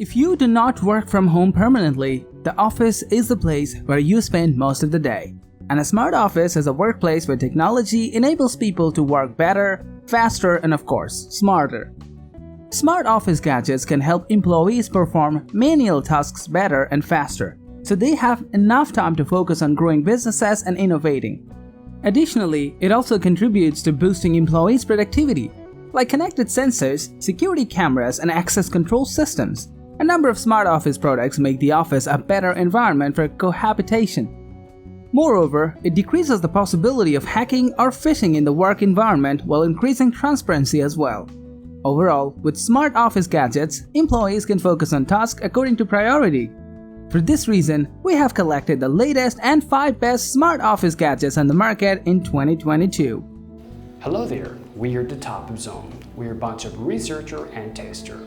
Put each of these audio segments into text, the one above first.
If you do not work from home permanently, the office is the place where you spend most of the day. And a smart office is a workplace where technology enables people to work better, faster, and of course, smarter. Smart office gadgets can help employees perform menial tasks better and faster, so they have enough time to focus on growing businesses and innovating. Additionally, it also contributes to boosting employees' productivity, like connected sensors, security cameras, and access control systems. A number of smart office products make the office a better environment for cohabitation. Moreover, it decreases the possibility of hacking or phishing in the work environment while increasing transparency as well. Overall, with smart office gadgets, employees can focus on tasks according to priority. For this reason, we have collected the latest and 5 best smart office gadgets on the market in 2022. Hello there, we are the Top of Zone. We are a bunch of researcher and tester.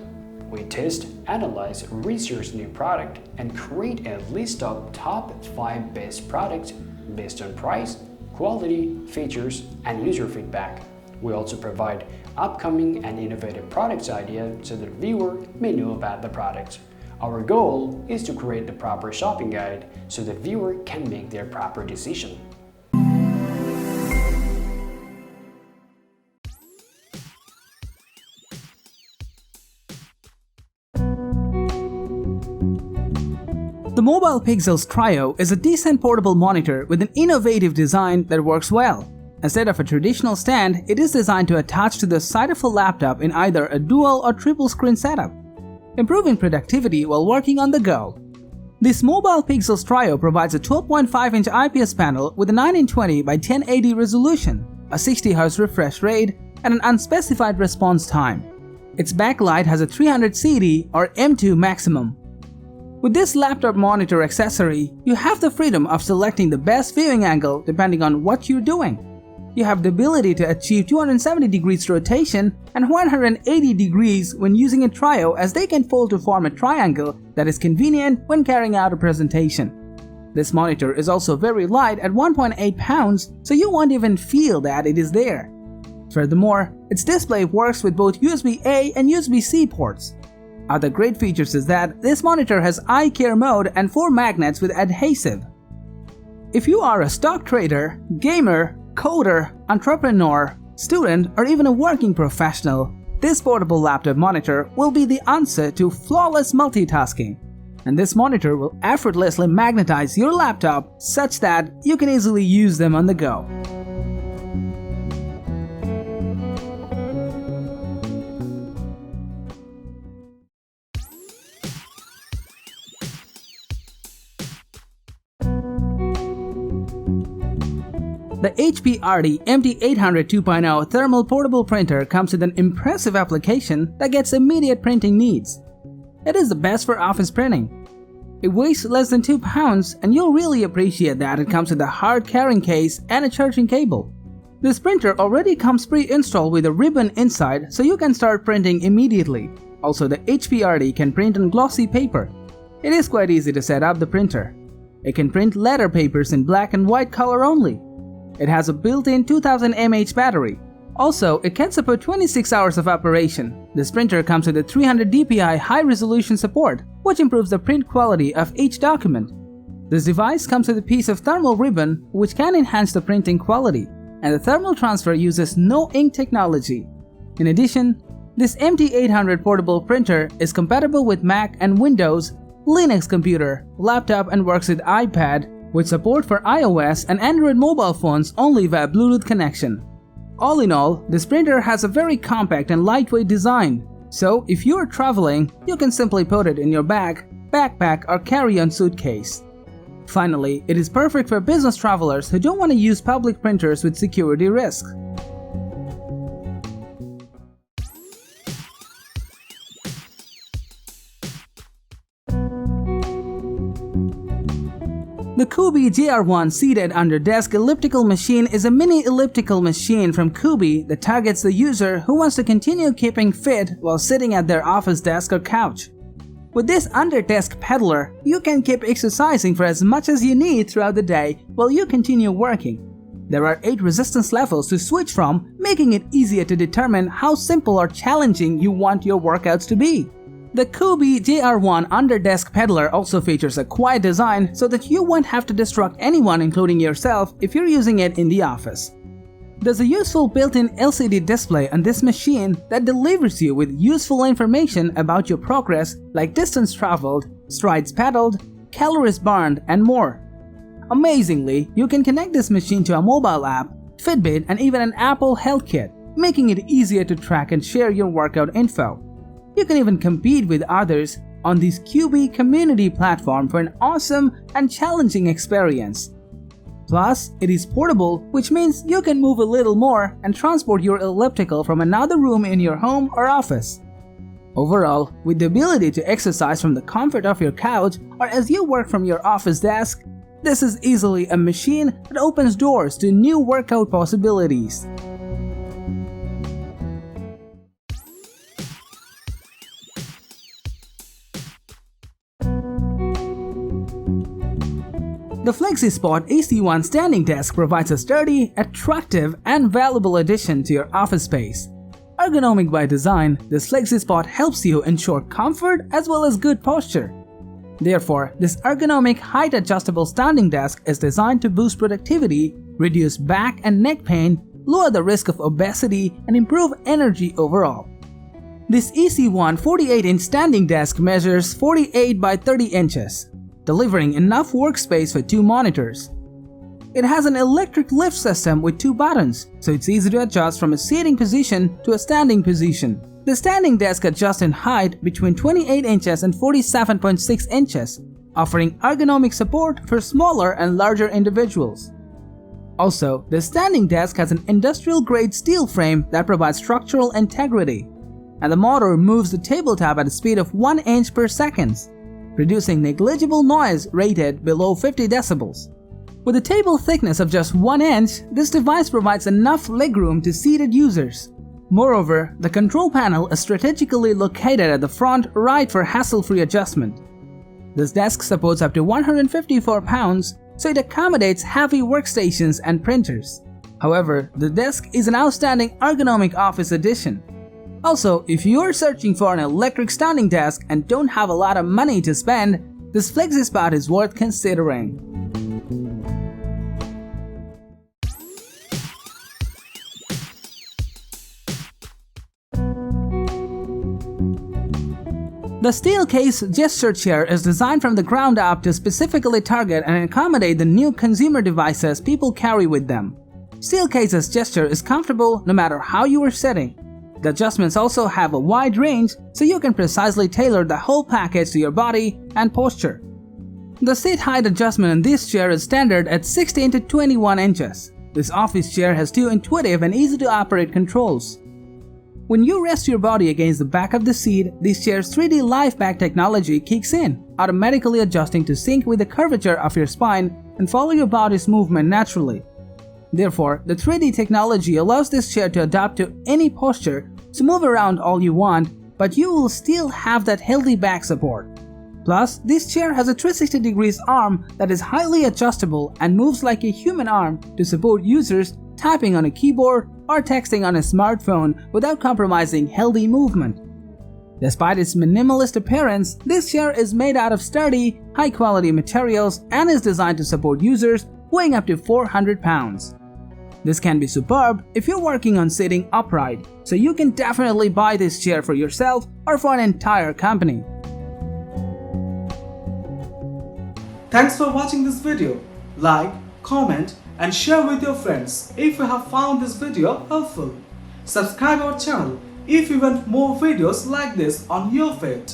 We test, analyze, research new product, and create a list of top 5 best products based on price, quality, features, and user feedback. We also provide upcoming and innovative products ideas so the viewer may know about the products. Our goal is to create the proper shopping guide so the viewer can make their proper decision. The Mobile Pixels Trio is a decent portable monitor with an innovative design that works well. Instead of a traditional stand, it is designed to attach to the side of a laptop in either a dual or triple screen setup, improving productivity while working on the go. This Mobile Pixels Trio provides a 12.5-inch IPS panel with a 1920 by 1080 resolution, a 60Hz refresh rate, and an unspecified response time. Its backlight has a 300 CD or M2 maximum. With this laptop monitor accessory, you have the freedom of selecting the best viewing angle depending on what you're doing. You have the ability to achieve 270 degrees rotation and 180 degrees when using a trio, as they can fold to form a triangle that is convenient when carrying out a presentation. This monitor is also very light at 1.8 pounds, so you won't even feel that it is there. Furthermore, its display works with both USB-A and USB-C ports. Other great features is that this monitor has eye care mode and 4 magnets with adhesive. If you are a stock trader, gamer, coder, entrepreneur, student, or even a working professional, this portable laptop monitor will be the answer to flawless multitasking. And this monitor will effortlessly magnetize your laptop such that you can easily use them on the go. The HPRT MT800 2.0 thermal portable printer comes with an impressive application that gets immediate printing needs. It is the best for office printing. It weighs less than 2 pounds, and you'll really appreciate that it comes with a hard carrying case and a charging cable. This printer already comes pre-installed with a ribbon inside, so you can start printing immediately. Also, the HPRT can print on glossy paper. It is quite easy to set up the printer. It can print letter papers in black and white color only. It has a built-in 2000 mAh battery. Also, it can support 26 hours of operation. This printer comes with a 300 dpi high-resolution support, which improves the print quality of each document. This device comes with a piece of thermal ribbon, which can enhance the printing quality, and the thermal transfer uses no ink technology. In addition, this MT800 portable printer is compatible with Mac and Windows, Linux computer, laptop, and works with iPad, with support for iOS and Android mobile phones only via Bluetooth connection. All in all, this printer has a very compact and lightweight design, so if you are traveling, you can simply put it in your bag, backpack, or carry-on suitcase. Finally, it is perfect for business travelers who don't want to use public printers with security risks. The Cubii JR1 seated under desk elliptical machine is a mini elliptical machine from Cubii that targets the user who wants to continue keeping fit while sitting at their office desk or couch. With this under-desk peddler, you can keep exercising for as much as you need throughout the day while you continue working. There are 8 resistance levels to switch from, making it easier to determine how simple or challenging you want your workouts to be. The Cubii JR1 under-desk peddler also features a quiet design so that you won't have to distract anyone, including yourself, if you're using it in the office. There's a useful built-in LCD display on this machine that delivers you with useful information about your progress like distance traveled, strides pedaled, calories burned, and more. Amazingly, you can connect this machine to a mobile app, Fitbit, and even an Apple Health Kit, making it easier to track and share your workout info. You can even compete with others on this Cubii community platform for an awesome and challenging experience. Plus, it is portable, which means you can move a little more and transport your elliptical from another room in your home or office. Overall, with the ability to exercise from the comfort of your couch or as you work from your office desk, this is easily a machine that opens doors to new workout possibilities. The FlexiSpot AC1 standing desk provides a sturdy, attractive, and valuable addition to your office space. Ergonomic by design, this FlexiSpot helps you ensure comfort as well as good posture. Therefore, this ergonomic height-adjustable standing desk is designed to boost productivity, reduce back and neck pain, lower the risk of obesity, and improve energy overall. This AC1 48-inch standing desk measures 48 by 30 inches. Delivering enough workspace for 2 monitors. It has an electric lift system with 2 buttons, so it's easy to adjust from a sitting position to a standing position. The standing desk adjusts in height between 28 inches and 47.6 inches, offering ergonomic support for smaller and larger individuals. Also, the standing desk has an industrial-grade steel frame that provides structural integrity, and the motor moves the tabletop at a speed of 1 inch per second, producing negligible noise rated below 50 decibels. With a table thickness of just 1 inch, this device provides enough legroom to seated users. Moreover, the control panel is strategically located at the front right for hassle-free adjustment. This desk supports up to 154 pounds, so it accommodates heavy workstations and printers. However, the desk is an outstanding ergonomic office addition. Also, if you are searching for an electric standing desk and don't have a lot of money to spend, this FlexiSpot is worth considering. The Steelcase gesture chair is designed from the ground up to specifically target and accommodate the new consumer devices people carry with them. Steelcase's gesture is comfortable no matter how you are sitting. The adjustments also have a wide range, so you can precisely tailor the whole package to your body and posture. The seat height adjustment in this chair is standard at 16 to 21 inches. This office chair has 2 intuitive and easy-to-operate controls. When you rest your body against the back of the seat, this chair's 3D Life Back technology kicks in, automatically adjusting to sync with the curvature of your spine and follow your body's movement naturally. Therefore, the 3D technology allows this chair to adapt to any posture, so move around all you want, but you will still have that healthy back support. Plus, this chair has a 360 degrees arm that is highly adjustable and moves like a human arm to support users typing on a keyboard or texting on a smartphone without compromising healthy movement. Despite its minimalist appearance, this chair is made out of sturdy, high-quality materials and is designed to support users weighing up to 400 pounds. This can be superb if you're working on sitting upright, so you can definitely buy this chair for yourself or for an entire company. Thanks for watching this video. Like, comment and share with your friends if you have found this video helpful. Subscribe our channel if you want more videos like this on your feed.